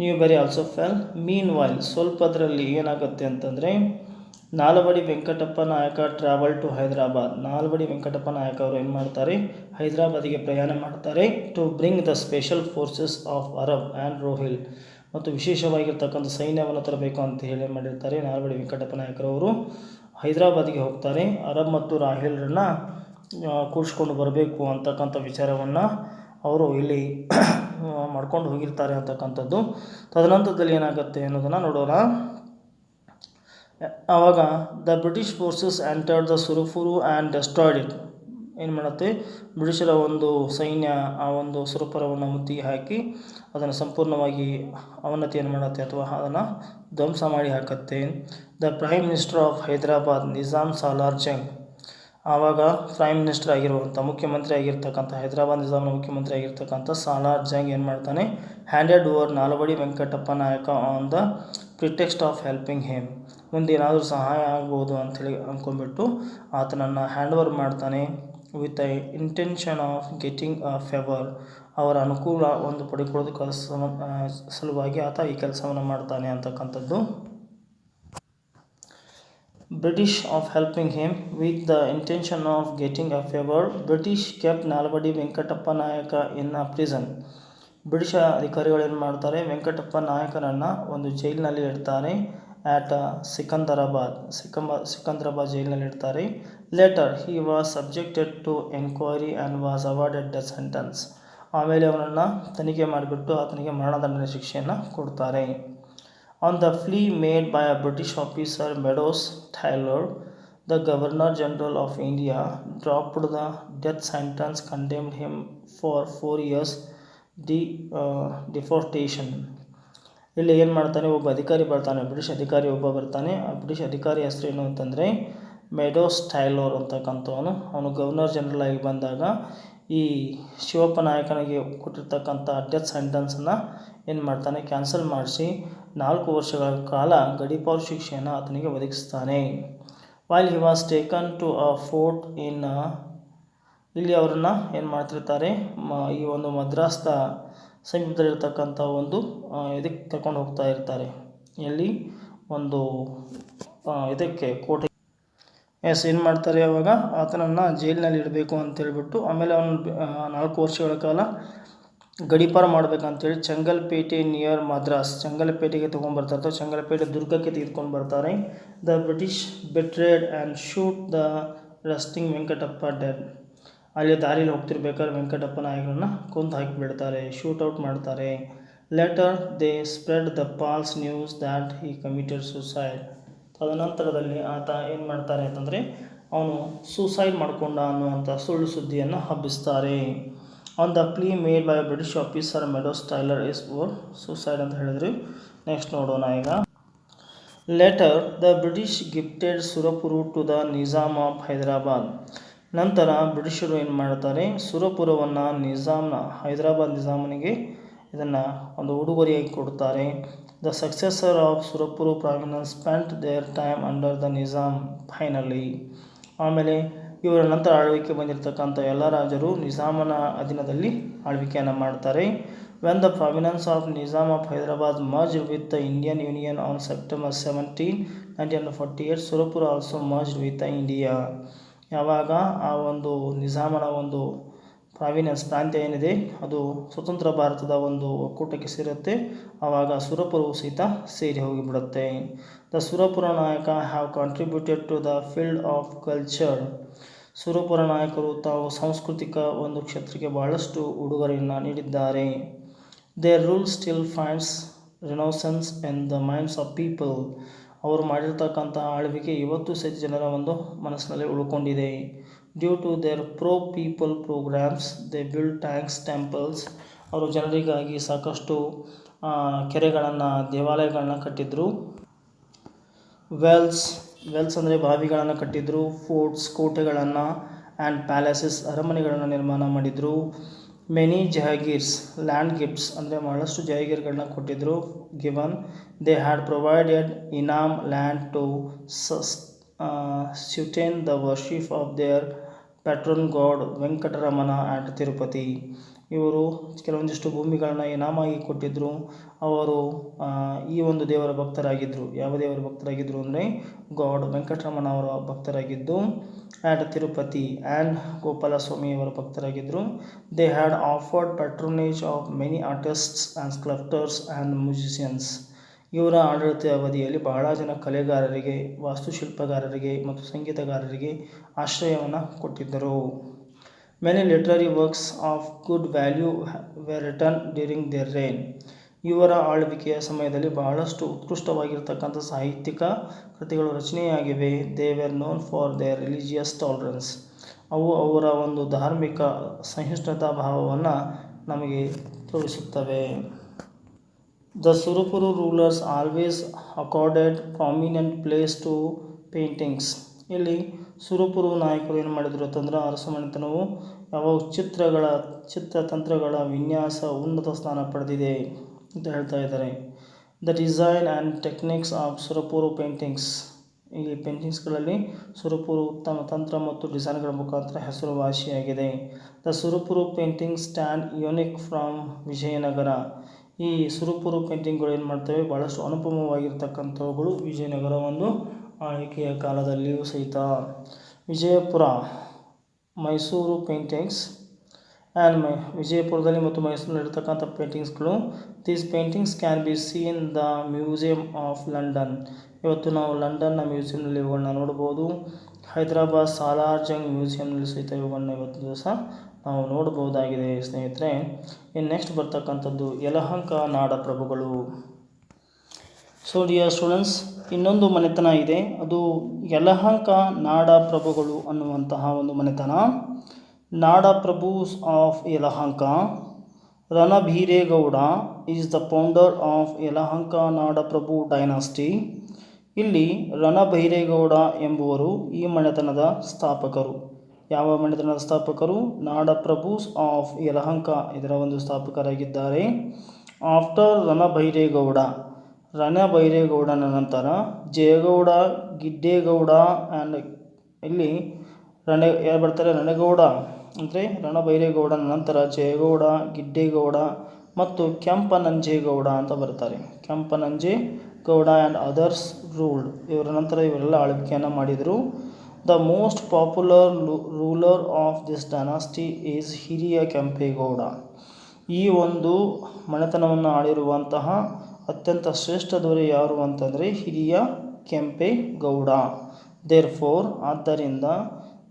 Newbery also fell. Meanwhile, ಸ್ವಲ್ಪದರಲ್ಲಿ ಏನಾಗುತ್ತೆ ಅಂತಂದರೆ ನಾಲ್ವಡಿ ವೆಂಕಟಪ್ಪ ನಾಯಕ ಟ್ರಾವೆಲ್ ಟು ಹೈದರಾಬಾದ್. ನಾಲ್ವಡಿ ವೆಂಕಟಪ್ಪ ನಾಯಕ ಅವರು ಏನು ಮಾಡ್ತಾರೆ, ಹೈದರಾಬಾದಿಗೆ ಪ್ರಯಾಣ ಮಾಡ್ತಾರೆ. To bring the special forces of Arab and Rohilla, ಮತ್ತು ವಿಶೇಷವಾಗಿರ್ತಕ್ಕಂಥ ಸೈನ್ಯವನ್ನು ತರಬೇಕು ಅಂತ ಹೇಳಿ ಮಾಡಿರ್ತಾರೆ. ನಾಲ್ವಡಿ ವೆಂಕಟಪ್ಪ ನಾಯಕರವರು ಹೈದರಾಬಾದಿಗೆ ಹೋಗ್ತಾರೆ, ಅರಬ್ ಮತ್ತು ರಾಹಿಲ್ರನ್ನು ಕೂಡಿಸ್ಕೊಂಡು ಬರಬೇಕು ಅಂತಕ್ಕಂಥ ವಿಚಾರವನ್ನು ಅವರು ಇಲ್ಲಿ ಮಾಡ್ಕೊಂಡು ಹೋಗಿರ್ತಾರೆ ಅಂತಕ್ಕಂಥದ್ದು. ತದನಂತರದಲ್ಲಿ ಏನಾಗುತ್ತೆ ಅನ್ನೋದನ್ನು ನೋಡೋಣ. ಆವಾಗ the British forces entered the Surapura and destroyed it. ಏನು ಮಾಡುತ್ತೆ, ಬ್ರಿಟಿಷರ ಒಂದು ಸೈನ್ಯ ಆ ಒಂದು ಸುರಪುರವನ್ನು ಮುತ್ತಿಗೆ ಹಾಕಿ ಅದನ್ನು ಸಂಪೂರ್ಣವಾಗಿ ಅವನತಿಯನ್ನು ಮಾಡುತ್ತೆ ಅಥವಾ ಅದನ್ನು ಧ್ವಂಸ ಮಾಡಿ ಹಾಕುತ್ತೆ. The prime minister of Hyderabad Nizam Salar Jung, ಆವಾಗ ಪ್ರೈಮ್ ಮಿನಿಸ್ಟರ್ ಆಗಿರುವಂಥ ಮುಖ್ಯಮಂತ್ರಿ ಆಗಿರ್ತಕ್ಕಂಥ ಹೈದರಾಬಾದ್ ನಿಜಾಮನ ಮುಖ್ಯಮಂತ್ರಿ ಆಗಿರ್ತಕ್ಕಂಥ ಸಾಲಾರ್ ಜಂಗ್ ಏನು ಮಾಡ್ತಾನೆ, handed over Nalvadi Venkatappa Nayaka on the pretext of helping him. ಮುಂದೆ ಏನಾದರೂ ಸಹಾಯ ಆಗ್ಬೋದು ಅಂಥೇಳಿ ಅಂದ್ಕೊಂಡ್ಬಿಟ್ಟು ಆತನನ್ನು ಹ್ಯಾಂಡ್ ಓವರ್ ಮಾಡ್ತಾನೆ with the intention of getting a favour. ಅವರ ಅನುಕೂಲ ಒಂದು ಪಡೆದುಕೊಳ್ಳೋದಕ್ಕೆ ಸಲುವಾಗಿ ಆತ ಈ ಕೆಲಸವನ್ನು ಮಾಡ್ತಾನೆ ಅಂತಕ್ಕಂಥದ್ದು. British of helping him with the intention of getting a favor. British kept Nalvadi Venkatappa Nayaka in a prison. British ಅಧಿಕಾರಿಗಳು ಏನು ಮಾಡ್ತಾರೆ, ವೆಂಕಟಪ್ಪ ನಾಯಕನನ್ನು ಒಂದು ಜೈಲಿನಲ್ಲಿ ಇಡ್ತಾರೆ. ಆಟ್ ಸಿಕಂದರಾಬಾದ್ ಜೈಲಿನಲ್ಲಿ ಇಡ್ತಾರೆ. Later he was subjected to enquiry and was awarded death sentence. ಆಮೇಲೆ ಅವನನ್ನು ತನಿಖೆ ಮಾಡಿಬಿಟ್ಟು ಆತನಿಗೆ ಮರಣದಂಡನೆ ಶಿಕ್ಷೆಯನ್ನು ಕೊಡ್ತಾರೆ. On the plea made by a British officer Meadows Taylor, the Governor General of India dropped the death sentence, condemned him for 4 years deportation. ಇಲ್ಲಿ ಏನು ಮಾಡ್ತಾನೆ, ಒಬ್ಬ ಅಧಿಕಾರಿ ಬರ್ತಾನೆ, ಬ್ರಿಟಿಷ್ ಅಧಿಕಾರಿ ಒಬ್ಬ ಬರ್ತಾನೆ. ಆ ಬ್ರಿಟಿಷ್ ಅಧಿಕಾರಿ ಹೆಸರು ಏನು ಅಂತಂದರೆ ಮೆಡೋಸ್ ಟೈಲರ್ ಅಂತಕ್ಕಂಥವನು. ಅವನು ಗವರ್ನರ್ ಜನರಲ್ ಆಗಿ ಬಂದಾಗ ಈ ಶಿವಪ್ಪ ನಾಯಕನಿಗೆ ಕೊಟ್ಟಿರ್ತಕ್ಕಂಥ ಡೆತ್ ಸೆಂಟೆನ್ಸನ್ನು ಏನು ಮಾಡ್ತಾನೆ, ಕ್ಯಾನ್ಸಲ್ ಮಾಡಿಸಿ 4 ವರ್ಷಗಳ ಕಾಲ ಗಡೀಪಾರು ಶಿಕ್ಷೆಯನ್ನು ಆತನಿಗೆ ಒದಗಿಸ್ತಾನೆ. While he was taken to a fort in, ಇಲ್ಲಿ ಅವರನ್ನು ಏನು ಮಾಡ್ತಿರ್ತಾರೆ, ಈ ಒಂದು ಮದ್ರಾಸ್ದ ಸಮೀಪದಲ್ಲಿರ್ತಕ್ಕಂಥ ಒಂದು ಇದಕ್ಕೆ ಕರ್ಕೊಂಡು ಹೋಗ್ತಾ ಇರ್ತಾರೆ. ಎಲ್ಲಿ ಒಂದು ಇದಕ್ಕೆ ಕೋಟೆ ಏನು ಮಾಡ್ತಾರೆ, ಅವಾಗ ಆತನನ್ನು ಜೈಲಿನಲ್ಲಿ ಇಡಬೇಕು ಅಂತೇಳ್ಬಿಟ್ಟು ಆಮೇಲೆ ಅವನು 4 ವರ್ಷಗಳ ಕಾಲ ಗಡೀಪಾರು ಮಾಡಬೇಕಂತೇಳಿ ಚೆಂಗಲ್ಪೇಟೆ ನಿಯರ್ ಮದ್ರಾಸ್, ಚೆಂಗಲ್ಪೇಟೆಗೆ ತೊಗೊಂಡ್ಬರ್ತಾರೆ. ಚೆಂಗಲ್ಪೇಟೆ ದುರ್ಗಕ್ಕೆ ತೆಗೆದುಕೊಂಡು ಬರ್ತಾರೆ. The British betrayed and shot the resting Venkatappa dead. ಅಲ್ಲಿ ದಾರಿಯಲ್ಲಿ ಹೋಗ್ತಿರ್ಬೇಕಾದ್ರೆ ವೆಂಕಟಪ್ಪ ನಾಯಕರನ್ನು ಕೊಂದು ಹಾಕಿಬಿಡ್ತಾರೆ, ಶೂಟೌಟ್ ಮಾಡ್ತಾರೆ. Later they spread the false news that he committed suicide. ತದನಂತರದಲ್ಲಿ ಆತ ಏನು ಮಾಡ್ತಾರೆ ಅಂತಂದರೆ ಅವನು ಸೂಸೈಡ್ ಮಾಡಿಕೊಂಡ ಅನ್ನುವಂಥ ಸುಳ್ಳು ಸುದ್ದಿಯನ್ನು ಹಬ್ಬಿಸ್ತಾರೆ. On the plea made by British officer Meadows Taylor is or suicide ಅಂತ ಹೇಳಿದ್ರು. ನೆಕ್ಸ್ಟ್ ನೋಡೋಣ ಈಗ. Later the British gifted Surapura to the Nizam of Hyderabad. ನಂತರ ಬ್ರಿಟಿಷರು ಏನು ಮಾಡ್ತಾರೆ, ಸುರಪುರವನ್ನು ಹೈದರಾಬಾದ್ ನಿಜಾಮನಿಗೆ ಇದನ್ನು ಒಂದು ಉಡುಗೊರೆಯಾಗಿ ಕೊಡ್ತಾರೆ. The successor of Surapura province spent there time under the Nizam finally. ಆಮೇಲೆ ಇವರ ನಂತರ ಆಳ್ವಿಕೆ ಬಂದಿರತಕ್ಕಂಥ ಎಲ್ಲ ರಾಜರು ನಿಜಾಮನ ಅಧೀನದಲ್ಲಿ ಆಳ್ವಿಕೆಯನ್ನು ಮಾಡ್ತಾರೆ. When the province of Nizam of Hyderabad merged with the Indian union on September 17, 1948, Surapura also merged with the India. ಯಾವಾಗ ಆ ಒಂದು ನಿಜಾಮನ ಒಂದು ಪ್ರಾಂತ್ಯ ಏನಿದೆ ಅದು ಸ್ವತಂತ್ರ ಭಾರತದ ಒಂದು ಒಕ್ಕೂಟಕ್ಕೆ ಸೇರುತ್ತೆ, ಆವಾಗ ಸುರಪುರವು ಸಹಿತ ಸೇರಿ ಹೋಗಿಬಿಡುತ್ತೆ. The Surapura Nayaka have contributed to the field of culture. Surapura ನಾಯಕರು ತಾವು ಸಾಂಸ್ಕೃತಿಕ ಒಂದು ಕ್ಷೇತ್ರಕ್ಕೆ ಬಹಳಷ್ಟು ಉಡುಗೊರೆಯನ್ನು ನೀಡಿದ್ದಾರೆ. Their rule still finds renaissance in the minds of people. ಅವರು ಮಾಡಿರ್ತಕ್ಕಂಥ ಆಳ್ವಿಕೆ ಇವತ್ತು ಸಹಿತ ಜನರ ಒಂದು ಮನಸ್ಸಿನಲ್ಲಿ ಉಳ್ಕೊಂಡಿದೆ. Due to their pro people programmes they build tanks, temples. ಅವರು ಜನರಿಗಾಗಿ ಸಾಕಷ್ಟು ಕೆರೆಗಳನ್ನು, ದೇವಾಲಯಗಳನ್ನ ಕಟ್ಟಿದ್ರು. ವೆಲ್ಸ್ ಅಂದರೆ ಬಾವಿಗಳನ್ನು ಕಟ್ಟಿದ್ರು. ಫೋರ್ಟ್ಸ್, ಕೋಟೆಗಳನ್ನು, ಆ್ಯಂಡ್ ಪ್ಯಾಲೇಸಸ್, ಅರಮನೆಗಳನ್ನು ನಿರ್ಮಾಣ ಮಾಡಿದರು. ಮೆನಿ ಜಹಗೀರ್ಸ್, ಲ್ಯಾಂಡ್ ಗಿಫ್ಟ್ಸ್ ಅಂದರೆ ಬಹಳಷ್ಟು ಜಹಗೀರ್ಗಳನ್ನ ಕೊಟ್ಟಿದ್ದರು. ಗಿವನ್ ದೇ ಹ್ಯಾಡ್ ಪ್ರೊವೈಡೆಡ್ ಇನಾಮ್ land to sustain the worship of their patron god Venkataramana at Tirupati. ಇವರು ಕೆಲವೊಂದಿಷ್ಟು ಭೂಮಿಗಳನ್ನ ಇನಾಮಾಗಿ ಕೊಟ್ಟಿದ್ದರು. ಅವರು ಈ ಒಂದು ದೇವರ ಭಕ್ತರಾಗಿದ್ದರು. ಯಾವ ದೇವರ ಭಕ್ತರಾಗಿದ್ದರು ಅಂದರೆ ಗಾಡ್ ವೆಂಕಟರಮಣ ಅವರ ಭಕ್ತರಾಗಿದ್ದು. ಆ್ಯಟ್ ತಿರುಪತಿ ಆ್ಯಂಡ್ ಗೋಪಾಲಸ್ವಾಮಿಯವರ ಭಕ್ತರಾಗಿದ್ದರು. They had afforded patronage of many artists and sculptors and musicians. ಇವರ ಆಡಳಿತ ಅವಧಿಯಲ್ಲಿ ಬಹಳ ಜನ ಕಲೆಗಾರರಿಗೆ, ವಾಸ್ತುಶಿಲ್ಪಗಾರರಿಗೆ ಮತ್ತು ಸಂಗೀತಗಾರರಿಗೆ ಆಶ್ರಯವನ್ನು ಕೊಟ್ಟಿದ್ದರು. Many literary works of good value were written during their reign. ಇವರ ಆಳ್ವಿಕೆಯ ಸಮಯದಲ್ಲಿ ಬಹಳಷ್ಟು ಉತ್ಕೃಷ್ಟವಾಗಿರ್ತಕ್ಕಂಥ ಸಾಹಿತ್ಯಿಕ ಕೃತಿಗಳು ರಚನೆಯಾಗಿವೆ. They were known for their religious tolerance. ಅವು ಅವರ ಒಂದು ಧಾರ್ಮಿಕ ಸಹಿಷ್ಣುತಾ ಭಾವವನ್ನು ನಮಗೆ ತೋರಿಸುತ್ತವೆ. The Surapura rulers always accorded prominent place to paintings. ಇಲ್ಲಿ ಸುರಪುರ ನಾಯಕರು ಏನು ಮಾಡಿದರು ಅಂತಂದ್ರೆ ಅರಸಮನೆತನವು ಯಾವಾಗ ಚಿತ್ರತಂತ್ರಗಳ ವಿನ್ಯಾಸ ಉನ್ನತ ಸ್ಥಾನ ಪಡೆದಿದೆ ಅಂತ ಹೇಳ್ತಾ ಇದ್ದಾರೆ. The design and techniques of Surapura paintings. ಈ ಪೇಂಟಿಂಗ್ಸ್ಗಳಲ್ಲಿ ಸುರಪುರ ಉತ್ತಮ ತಂತ್ರ ಮತ್ತು ಡಿಸೈನ್ಗಳ ಮುಖಾಂತರ ಹೆಸರುವಾಸಿಯಾಗಿದೆ. The Surapura painting stand unique from Vijayanagara. ಈ ಸುರಪುರ ಪೇಂಟಿಂಗ್ಗಳು ಏನು ಮಾಡ್ತವೆ, ಭಾಳಷ್ಟು ಅನುಪಮವಾಗಿರ್ತಕ್ಕಂಥವುಗಳು ವಿಜಯನಗರ ಒಂದು ಆಳ್ವಿಕೆಯ ಕಾಲದಲ್ಲಿಯೂ ಸಹಿತ. ವಿಜಯಪುರ ಮೈಸೂರು ಪೇಂಟಿಂಗ್ಸ್ ಆ್ಯಂಡ್ ವಿಜಯಪುರದಲ್ಲಿ ಮತ್ತು ಮೈಸೂರಿನಲ್ಲಿರ್ತಕ್ಕಂಥ ಪೇಂಟಿಂಗ್ಸ್ಗಳು. These paintings can be seen the museum of London. ಇವತ್ತು ನಾವು ಲಂಡನ್ನ ಮ್ಯೂಸಿಯಂನಲ್ಲಿ ಇವುಗಳನ್ನ ನೋಡ್ಬೋದು. ಹೈದರಾಬಾದ್ ಸಾಲಾರ್ ಜಂಗ್ ಮ್ಯೂಸಿಯಂನಲ್ಲಿ ಸಹಿತ ಇವುಗಳನ್ನ ಇವತ್ತು ದಿವಸ ನಾವು ನೋಡ್ಬೋದಾಗಿದೆ ಸ್ನೇಹಿತರೆ. ಇನ್ನು ನೆಕ್ಸ್ಟ್ ಬರ್ತಕ್ಕಂಥದ್ದು ಯಲಹಂಕ ನಾಡಪ್ರಭುಗಳು. ಸೊ ಡಿಯರ್ ಸ್ಟೂಡೆಂಟ್ಸ್, ಇನ್ನೊಂದು ಮನೆತನ ಇದೆ, ಅದು ಯಲಹಂಕ ನಾಡಪ್ರಭುಗಳು ಅನ್ನುವಂತಹ ಒಂದು ಮನೆತನ. Nadaprabhus of Yelahanka. Ranabhairegowda is the founder of Yelahanka Nadaprabhu dynasty. ಇಲ್ಲಿ ರಣಭೈರೇಗೌಡ ಎಂಬುವರು ಈ ಮನೆತನದ ಸ್ಥಾಪಕರು. ಯಾವ ಮನೆತನದ ಸ್ಥಾಪಕರು? ನಾಡಪ್ರಭೂಸ್ ಆಫ್ ಯಲಹಂಕ, ಇದರ ಒಂದು ಸ್ಥಾಪಕರಾಗಿದ್ದಾರೆ. ಆಫ್ಟರ್ ರಣಭೈರೇಗೌಡನ ನಂತರ ಜಯಗೌಡ, ಗಿಡ್ಡೇಗೌಡ ಆ್ಯಂಡ್ ಇಲ್ಲಿ ಯಾರು ಬರ್ತಾರೆ? ರಣಗೌಡ ಅಂದರೆ ರಣಭೈರೇಗೌಡನ ನಂತರ ಜಯಗೌಡ, ಗಿಡ್ಡೇಗೌಡ ಮತ್ತು ಕೆಂಪನಂಜೇಗೌಡ ಅಂತ ಬರ್ತಾರೆ. ಕೆಂಪನಂಜೇಗೌಡ ಆ್ಯಂಡ್ ಅದರ್ಸ್ ರೂಲ್ಡ್. ಇವರ ನಂತರ ಇವರೆಲ್ಲ ಆಳ್ವಿಕೆಯನ್ನು ಮಾಡಿದರು. The most popular ruler of this dynasty is ಹಿರಿಯ ಕೆಂಪೇಗೌಡ. ಈ ಒಂದು ಮನೆತನವನ್ನು ಆಳಿರುವಂತಹ ಅತ್ಯಂತ ಶ್ರೇಷ್ಠ ದೊರೆ ಯಾರು ಅಂತಂದರೆ ಹಿರಿಯ ಕೆಂಪೇಗೌಡ. ದೇರ್ಫೋರ್, ಆದ್ದರಿಂದ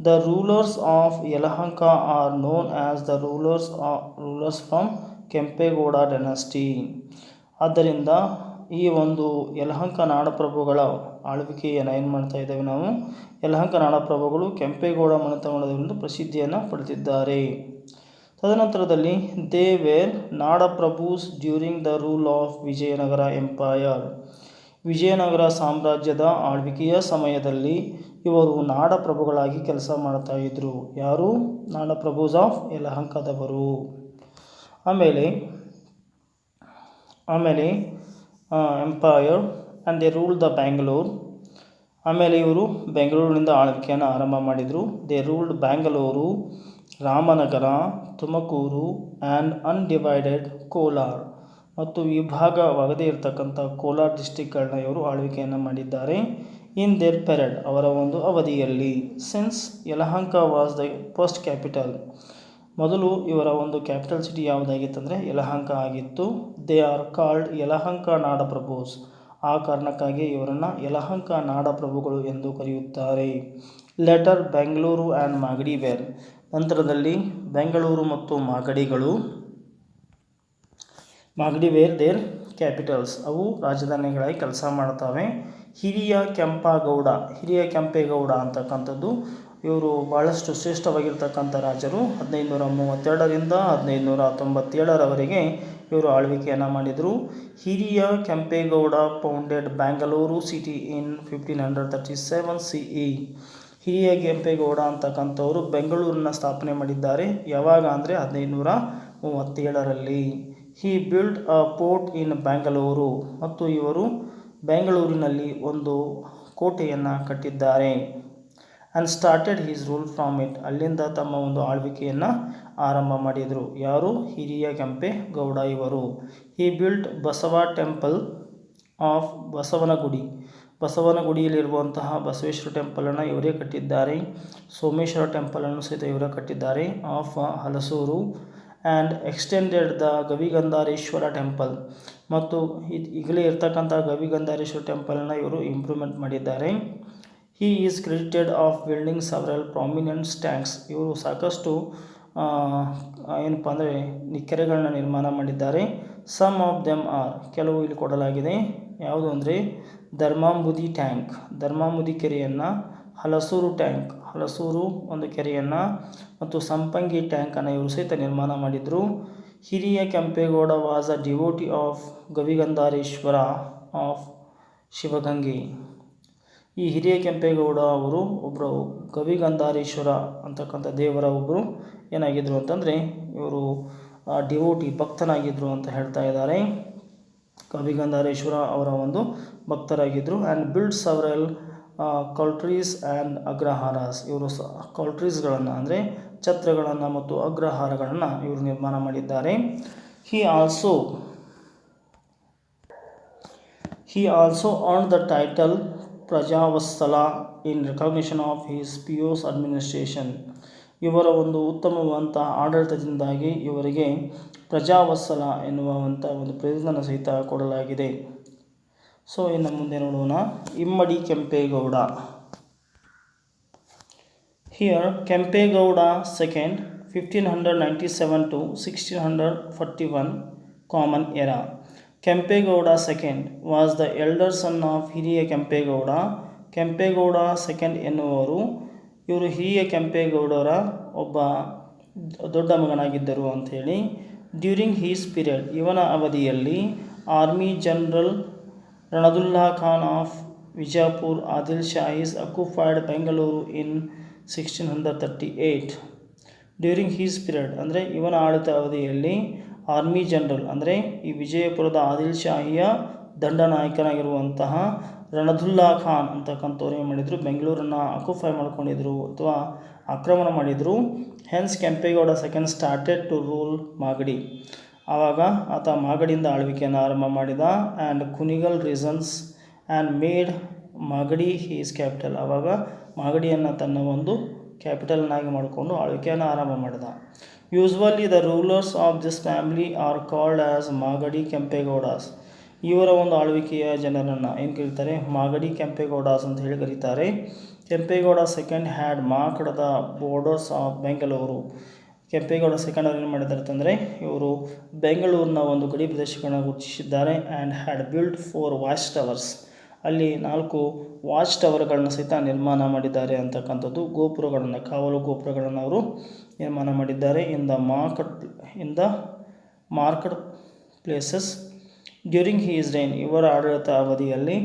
the rulers of Yelahanka R known as the rulers from Kempegowda dynasty. ಆದ್ದರಿಂದ ಈ ಒಂದು ಯಲಹಂಕ ನಾಡಪ್ರಭುಗಳ ಆಳ್ವಿಕೆಯನ್ನು ಏನು ಮಾಡ್ತಾ ಇದ್ದೇವೆ ನಾವು? ಯಲಹಂಕ ನಾಡಪ್ರಭುಗಳು ಕೆಂಪೇಗೌಡ ಮನೆತನದಿಂದ ಪ್ರಸಿದ್ಧಿಯನ್ನು ಪಡೆದಿದ್ದಾರೆ. ತದನಂತರದಲ್ಲಿ they were Nadaprabhus during the rule of Vijayanagara empire. Vijayanagara ಸಾಮ್ರಾಜ್ಯದ ಆಳ್ವಿಕೆಯ ಸಮಯದಲ್ಲಿ ಇವರು ನಾಡಪ್ರಭುಗಳಾಗಿ ಕೆಲಸ ಮಾಡ್ತಾ ಇದ್ದರು. ಯಾರು? ನಾಡಪ್ರಭೂಸ್ ಆಫ್ ಯಲಹಂಕದವರು. ಆಮೇಲೆ empire and they ruled the Bangalore. ಆಮೇಲೆ ಇವರು ಬೆಂಗಳೂರಿನಿಂದ ಆಳ್ವಿಕೆಯನ್ನು ಆರಂಭ ಮಾಡಿದರು. They ruled Bangalore, Ramanagara, Tumakuru and undivided Kolar, ಮತ್ತು ವಿಭಾಗವಾಗದೇ ಇರತಕ್ಕಂಥ ಕೋಲಾರ ಡಿಸ್ಟಿಕ್ಗಳನ್ನ ಇವರು ಆಳ್ವಿಕೆಯನ್ನು ಮಾಡಿದ್ದಾರೆ. ಇನ್ ದೇರ್ ಪೆರಿಯಡ್, ಅವರ ಒಂದು ಅವಧಿಯಲ್ಲಿ. Since Yelahanka was the first capital, ಮೊದಲು ಇವರ ಒಂದು ಕ್ಯಾಪಿಟಲ್ ಸಿಟಿ ಯಾವುದಾಗಿತ್ತಂದರೆ ಯಲಹಂಕ ಆಗಿತ್ತು. They are called Yelahanka Nadaprabhus. ಆ ಕಾರಣಕ್ಕಾಗಿ ಇವರನ್ನು ಯಲಹಂಕ ನಾಡಪ್ರಭುಗಳು ಎಂದು ಕರೆಯುತ್ತಾರೆ. Later Bengaluru and Magadi were. ನಂತರದಲ್ಲಿ ಬೆಂಗಳೂರು ಮತ್ತು ಮಾಗಡಿ ವೇರ್ ದೇರ್ ಕ್ಯಾಪಿಟಲ್ಸ್. ಅವು ರಾಜಧಾನಿಗಳಾಗಿ ಕೆಲಸ ಮಾಡ್ತವೆ. ಹಿರಿಯ ಕೆಂಪೇಗೌಡ ಅಂತಕ್ಕಂಥದ್ದು ಇವರು ಭಾಳಷ್ಟು ಶ್ರೇಷ್ಠವಾಗಿರ್ತಕ್ಕಂಥ ರಾಜರು. 1532ರಿಂದ 1597ರವರೆಗೆ ಇವರು ಆಳ್ವಿಕೆಯನ್ನು ಮಾಡಿದರು. ಹಿರಿಯ Kempegowda founded ಬ್ಯಾಂಗಲೂರು city in 1537 CE. ಹಿರಿಯ ಕೆಂಪೇಗೌಡ ಅಂತಕ್ಕಂಥವರು ಬೆಂಗಳೂರನ್ನ ಸ್ಥಾಪನೆ ಮಾಡಿದ್ದಾರೆ. ಯಾವಾಗ ಅಂದರೆ 1537ರಲ್ಲಿ. ಹಿ ಬಿಲ್ಡ್ ಅ ಪೋರ್ಟ್ ಇನ್ ಬ್ಯಾಂಗಲೂರು, ಮತ್ತು ಇವರು ಬೆಂಗಳೂರಿನಲ್ಲಿ ಒಂದು ಕೋಟೆಯನ್ನು ಕಟ್ಟಿದ್ದಾರೆ. And started his rule from it. ಅಲ್ಲಿಂದ ತಮ್ಮ ಒಂದು ಆಳ್ವಿಕೆಯನ್ನು ಆರಂಭ ಮಾಡಿದರು. ಯಾರು? ಹಿರಿಯ ಕೆಂಪೇಗೌಡ ಇವರು. He built Basava temple of ಬಸವನಗುಡಿಯಲ್ಲಿರುವಂತಹ ಬಸವೇಶ್ವರ ಟೆಂಪಲನ್ನು ಇವರೇ ಕಟ್ಟಿದ್ದಾರೆ. ಸೋಮೇಶ್ವರ ಟೆಂಪಲನ್ನು ಸಹಿತ ಇವರೇ ಕಟ್ಟಿದ್ದಾರೆ. Of Halasuru and extended the Gavigangadhareshwara temple, ಮತ್ತು ಈಗಲೇ ಇರ್ತಕ್ಕಂಥ ಗವಿಗಂಧಾರೇಶ್ವರ ಟೆಂಪಲನ್ನು ಇವರು ಇಂಪ್ರೂವ್ಮೆಂಟ್ ಮಾಡಿದ್ದಾರೆ. He is credited of building several prominent tanks. ಇವರು ಸಾಕಷ್ಟು ಏನಪ್ಪ ಅಂದರೆ ಕೆರೆಗಳನ್ನ ನಿರ್ಮಾಣ ಮಾಡಿದ್ದಾರೆ. ಸಮ್ ಆಫ್ ದೆಮ್ ಆರ್, ಕೆಲವು ಇಲ್ಲಿ ಕೊಡಲಾಗಿದೆ. ಯಾವುದು ಅಂದರೆ ಧರ್ಮಾಂಬುದಿ ಕೆರೆಯನ್ನು, ಹಲಸೂರು ಒಂದು ಕೆರೆಯನ್ನು, ಮತ್ತು ಸಂಪಂಗಿ ಟ್ಯಾಂಕನ್ನು ಇವರು ಸಹಿತ ನಿರ್ಮಾಣ ಮಾಡಿದರು. ಹಿರಿಯ Kempegowda was a devotee of Gavigangadhareshwara of Shivagange. ಈ ಹಿರಿಯ ಕೆಂಪೇಗೌಡ ಅವರು ಒಬ್ಬರು ಗವಿಗಂಧಾರೇಶ್ವರ ಅಂತಕ್ಕಂಥ ದೇವರ ಒಬ್ಬರು ಏನಾಗಿದ್ದರು ಅಂತಂದರೆ ಇವರು ಡಿವೋಟಿ, ಭಕ್ತನಾಗಿದ್ದರು ಅಂತ ಹೇಳ್ತಾ ಇದ್ದಾರೆ. ಗವಿಗಂಧಾರೇಶ್ವರ ಅವರ ಒಂದು ಭಕ್ತರಾಗಿದ್ದರು. And build several choultries and agraharas. ಇವರು ಕೌಲ್ಟ್ರೀಸ್ಗಳನ್ನು ಅಂದರೆ ಛತ್ರಗಳನ್ನು ಮತ್ತು ಅಗ್ರಹಾರಗಳನ್ನು ಇವರು ನಿರ್ಮಾಣ ಮಾಡಿದ್ದಾರೆ. He also earned the title ಪ್ರಜಾವತ್ಸಲ in recognition of his pious administration. ಇವರ ಒಂದು ಉತ್ತಮವಾದಂಥ ಆಡಳಿತದಿಂದಾಗಿ ಇವರಿಗೆ ಪ್ರಜಾವತ್ಸಲ ಎನ್ನುವಂಥ ಒಂದು ಪ್ರಯೋಜನ ಸಹಿತ ಕೊಡಲಾಗಿದೆ. ಸೊ ಇನ್ನು ಮುಂದೆ ನೋಡೋಣ ಇಮ್ಮಡಿ Kempegowda. Here Kempegowda II 1597 to 1641 Common Era. Kempegowda II was the elder son of ಹಿರಿಯ ಕೆಂಪೇಗೌಡ. ಕೆಂಪೇಗೌಡ ಸೆಕೆಂಡ್ ಎನ್ನುವರು ಇವರು ಹಿರಿಯ ಕೆಂಪೇಗೌಡರ ಒಬ್ಬ ದೊಡ್ಡ ಮಗನಾಗಿದ್ದರು ಅಂಥೇಳಿ. ಡ್ಯೂರಿಂಗ್ ಹೀಸ್ ಪೀರಿಯಡ್ ಇವನ ಅವಧಿಯಲ್ಲಿ army general Ranadulla Khan of Bijapur Adil Shahis occupied Bengaluru in 1638. During his period ಅಂದರೆ ಇವನ ಆಡಳಿತ ಅವಧಿಯಲ್ಲಿ ಆರ್ಮಿ ಜನರಲ್ ಅಂದರೆ ಈ ವಿಜಯಪುರದ ಆದಿಲ್ ಶಾಹಿಯ ದಂಡನಾಯಕನಾಗಿರುವಂತಹ ರಣದುಲ್ಲಾ ಖಾನ್ ಅಂತಕ್ಕಂಥವ್ರು ಏನು ಮಾಡಿದರು, ಬೆಂಗಳೂರನ್ನು ಅಕ್ಯುಪೈ ಮಾಡ್ಕೊಂಡಿದ್ರು ಅಥವಾ ಆಕ್ರಮಣ ಮಾಡಿದರು. Hence Kempegowda second started to rule Magadi. ಆವಾಗ ಆತ ಮಾಗಡಿಯಿಂದ ಆಳ್ವಿಕೆಯನ್ನು ಆರಂಭ ಮಾಡಿದ. And Kunigal regions and made Magadi his capital. ಆವಾಗ ಮಾಗಡಿಯನ್ನು ತನ್ನ ಒಂದು ಕ್ಯಾಪಿಟಲ್ನಾಗಿ ಮಾಡಿಕೊಂಡು ಆಳ್ವಿಕೆಯನ್ನು ಆರಂಭ ಮಾಡಿದ. Usually the rulers of this family are called as Magadi Kempegowdas. ಇವರ ಒಂದು ಆಳ್ವಿಕೆಯ ಜನರನ್ನು ಏನು ಕರೀತಾರೆ, ಮಾಗಡಿ ಕೆಂಪೇಗೌಡಾಸ್ ಅಂತ ಹೇಳಿ ಕರೀತಾರೆ. Kempegowda second had marked the borders of Bengaluru. Kempegowda second ಅವರು ಏನು ಮಾಡಿದ್ದಾರೆ ಅಂತಂದರೆ ಇವರು ಬೆಂಗಳೂರಿನ ಒಂದು ಗಡಿ ಪ್ರದೇಶಗಳನ್ನು ಗುರುತಿಸಿದ್ದಾರೆ. And had build 4 watch towers. ಅಲ್ಲಿ 4 ವಾಚ್ ಟವರ್ಗಳನ್ನು ಸಹಿತ ನಿರ್ಮಾಣ ಮಾಡಿದ್ದಾರೆ ಅಂತಕ್ಕಂಥದ್ದು. ಗೋಪುರಗಳನ್ನು, ಕಾವಲು ಗೋಪುರಗಳನ್ನು ಅವರು ನಿರ್ಮಾಣ ಮಾಡಿದ್ದಾರೆ. In the market places during his reign. ಇವರ ಆಡಳಿತ ಅವಧಿಯಲ್ಲಿ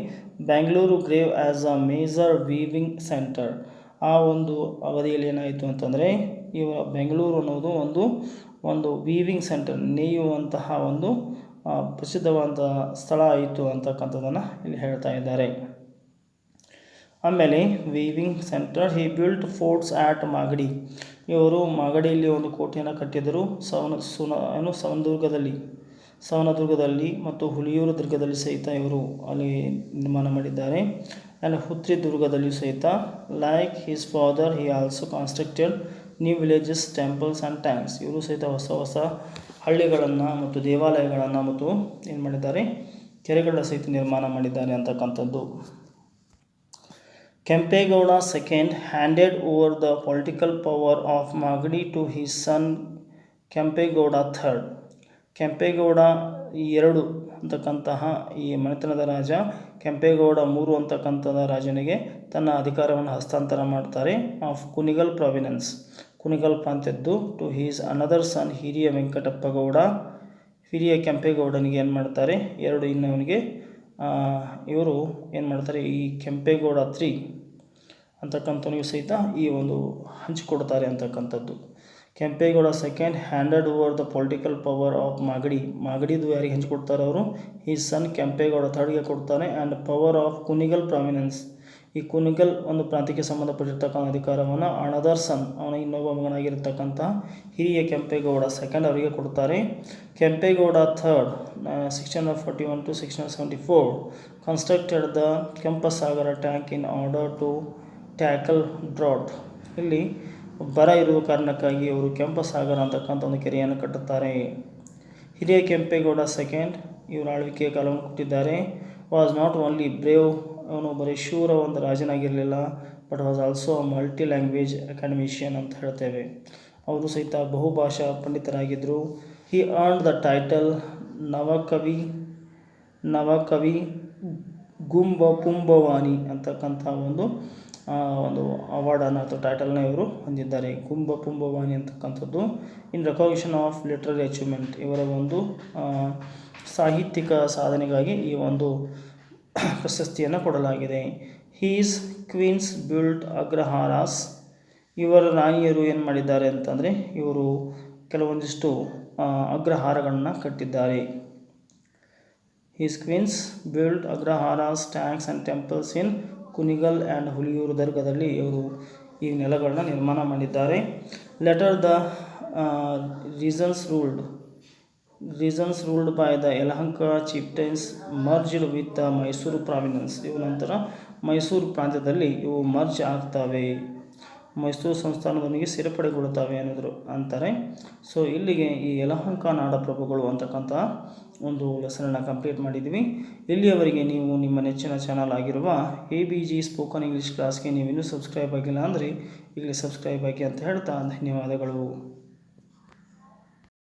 Bengaluru grew as a major weaving centre. ಆ ಒಂದು ಅವಧಿಯಲ್ಲಿ ಏನಾಯಿತು ಅಂತಂದರೆ ಇವರ ಬೆಂಗಳೂರು ಅನ್ನೋದು ಒಂದು ವೀವಿಂಗ್ ಸೆಂಟರ್, ನೇಯುವಂತಹ ಒಂದು ಪ್ರಸಿದ್ಧವಾದ ಸ್ಥಳ ಆಯಿತು ಅಂತಕ್ಕಂಥದ್ದನ್ನು ಇಲ್ಲಿ ಹೇಳ್ತಾ ಇದ್ದಾರೆ. ಆಮೇಲೆ weaving centre he built sports at Magadi. ಇವರು ಮಾಗಡಿಯಲ್ಲಿ ಒಂದು ಕೋಟೆಯನ್ನು ಕಟ್ಟಿದರು. ಸವನದುರ್ಗದಲ್ಲಿ ಮತ್ತು ಹುಲಿಯೂರು ದುರ್ಗದಲ್ಲಿ ಸಹಿತ ಇವರು ಅಲ್ಲಿ ನಿರ್ಮಾಣ ಮಾಡಿದ್ದಾರೆ. ಆ್ಯಂಡ್ ಹುತ್ರಿ ದುರ್ಗದಲ್ಲಿಯೂ ಸಹಿತ. Like his father he also constructed new villages, temples and tanks. ಇವರು ಸಹಿತ ಹೊಸ ಹಳ್ಳಿಗಳನ್ನು ಮತ್ತು ದೇವಾಲಯಗಳನ್ನು ಮತ್ತು ಏನು ಮಾಡಿದ್ದಾರೆ, ಕೆರೆಗಳ ಸಹಿತ ನಿರ್ಮಾಣ ಮಾಡಿದ್ದಾರೆ ಅಂತಕ್ಕಂಥದ್ದು. Kempegowda second handed over the political power of Magadi to his son Kempegowda third. Kempegowda 2 ಅಂತಕ್ಕಂತಹ ಈ ಮನೆತನದ ರಾಜ ಕೆಂಪೇಗೌಡ 3 ಅಂತಕ್ಕಂಥದ ರಾಜನಿಗೆ ತನ್ನ ಅಧಿಕಾರವನ್ನು ಹಸ್ತಾಂತರ ಮಾಡ್ತಾರೆ. Of Kunigal ಪ್ರಾವಿನೆನ್ಸ್, ಕುನಿಗಲ್ ಪ್ರಾಂತ್ಯದ್ದು. To his another ಸನ್ ಹಿರಿಯ ವೆಂಕಟಪ್ಪ ಗೌಡ. ಹಿರಿಯ ಕೆಂಪೇಗೌಡನಿಗೆ ಏನು ಮಾಡ್ತಾರೆ, 2 ಇನ್ನವನಿಗೆ ಇವರು ಏನು ಮಾಡ್ತಾರೆ, ಈ ಕೆಂಪೇಗೌಡ 3 ಅಂತಕ್ಕಂಥವನಿಗೂ ಸಹಿತ ಈ ಒಂದು ಹಂಚಿಕೊಡ್ತಾರೆ ಅಂತಕ್ಕಂಥದ್ದು. Kempegowda second handed over the political power of ಮಾಗಡಿದು ಯಾರಿಗೆ ಹಂಚಿಕೊಡ್ತಾರೆ ಅವರು, ಈ ಸನ್ ಕೆಂಪೇಗೌಡ ಥರ್ಡ್ಗೆ ಕೊಡ್ತಾರೆ. And power of Kunigal province, ಈ ಕುನಿಗಲ್ ಒಂದು ಪ್ರಾಂತ್ಯಕ್ಕೆ ಸಂಬಂಧಪಟ್ಟಿರ್ತಕ್ಕಂಥ ಅಧಿಕಾರವನ್ನು ಅನದರ್ ಸನ್, ಅವನ ಇನ್ನೊಬ್ಬ ಮಗನಾಗಿರ್ತಕ್ಕಂಥ ಹಿರಿಯ ಕೆಂಪೇಗೌಡ ಸೆಕೆಂಡ್ ಅವರಿಗೆ ಕೊಡ್ತಾರೆ. Kempegowda third 1641 to 1674 constructed the Kempasagara tank in order to tackle drought. ಇಲ್ಲಿ ಬರ ಇರುವ ಕಾರಣಕ್ಕಾಗಿ ಅವರು ಕೆಂಪಸಾಗರ ಅಂತಕ್ಕಂಥ ಒಂದು ಕೆರೆಯನ್ನು ಕಟ್ಟುತ್ತಾರೆ. ಹಿರಿಯ ಕೆಂಪೇಗೌಡ ಸೆಕೆಂಡ್ ಇವರ ಆಳ್ವಿಕೆಯ ಕಾಲವನ್ನು ಕೊಟ್ಟಿದ್ದಾರೆ. ವಾಸ್ ನಾಟ್ ಓನ್ಲಿ ಬ್ರೇವ್, ಅವನು ಬರೀ ಶೂರ ಒಂದು ರಾಜನಾಗಿರಲಿಲ್ಲ, but was also multi language academician ಅಂತ ಹೇಳ್ತೇವೆ. ಅವರು ಸಹಿತ ಬಹುಭಾಷಾ ಪಂಡಿತರಾಗಿದ್ದರು. He earned the title Navakavi Gumbapumbavani ಅಂತಕ್ಕಂಥ ಒಂದು ಅವಾರ್ಡನ್ನು ಅಥವಾ ಟೈಟಲ್ನ ಇವರು ಹೊಂದಿದ್ದಾರೆ. ಗುಂಬಪುಂಬವಾನಿ ಅಂತಕ್ಕಂಥದ್ದು in recognition of literary achievement. ಇವರ ಒಂದು ಸಾಹಿತ್ಯಿಕ ಸಾಧನೆಗಾಗಿ ಈ ಒಂದು ಪ್ರಶಸ್ತಿಯನ್ನು ಕೊಡಲಾಗಿದೆ. His queens built agraharas. ಇವರ ರಾಣಿಯರು ಏನು ಮಾಡಿದ್ದಾರೆ ಅಂತಂದರೆ ಇವರು ಕೆಲವೊಂದಿಷ್ಟು ಅಗ್ರಹಾರಗಳನ್ನು ಕಟ್ಟಿದ್ದಾರೆ. His queens built agraharas, tanks and temples in Kunigal and Huliyuru ದರ್ಗದಲ್ಲಿ ಇವರು ಈ ನೆಲಗಳನ್ನ ನಿರ್ಮಾಣ ಮಾಡಿದ್ದಾರೆ. Later the regions ruled by the Yelahanka chieftains merged with the Mysuru province. ಇವು ನಂತರ ಮೈಸೂರು ಪ್ರಾಂತ್ಯದಲ್ಲಿ ಇವು ಮರ್ಜ್ ಆಗ್ತವೆ, ಮೈಸೂರು ಸಂಸ್ಥಾನದೊಂದಿಗೆ ಸೇರ್ಪಡೆಗೊಳ್ಳುತ್ತವೆ ಅನ್ನೋದ್ರು ಅಂತಾರೆ. ಸೊ ಇಲ್ಲಿಗೆ ಈ ಯಲಹಂಕ ನಾಡಪ್ರಭುಗಳು ಅಂತಕ್ಕಂಥ ಒಂದು ಲೆಸನನ್ನು ಕಂಪ್ಲೀಟ್ ಮಾಡಿದ್ವಿ. ಇಲ್ಲಿಯವರೆಗೆ ನೀವು ನಿಮ್ಮ ನೆಚ್ಚಿನ ಚಾನಲ್ ಆಗಿರುವ ABG ಸ್ಪೋಕನ್ ಇಂಗ್ಲೀಷ್ ಕ್ಲಾಸ್ಗೆ ನೀವು ಇನ್ನೂ ಸಬ್ಸ್ಕ್ರೈಬ್ ಆಗಿಲ್ಲ ಅಂದರೆ ಇಲ್ಲಿ ಸಬ್ಸ್ಕ್ರೈಬ್ ಆಗಿ ಅಂತ ಹೇಳ್ತಾ ಧನ್ಯವಾದಗಳು.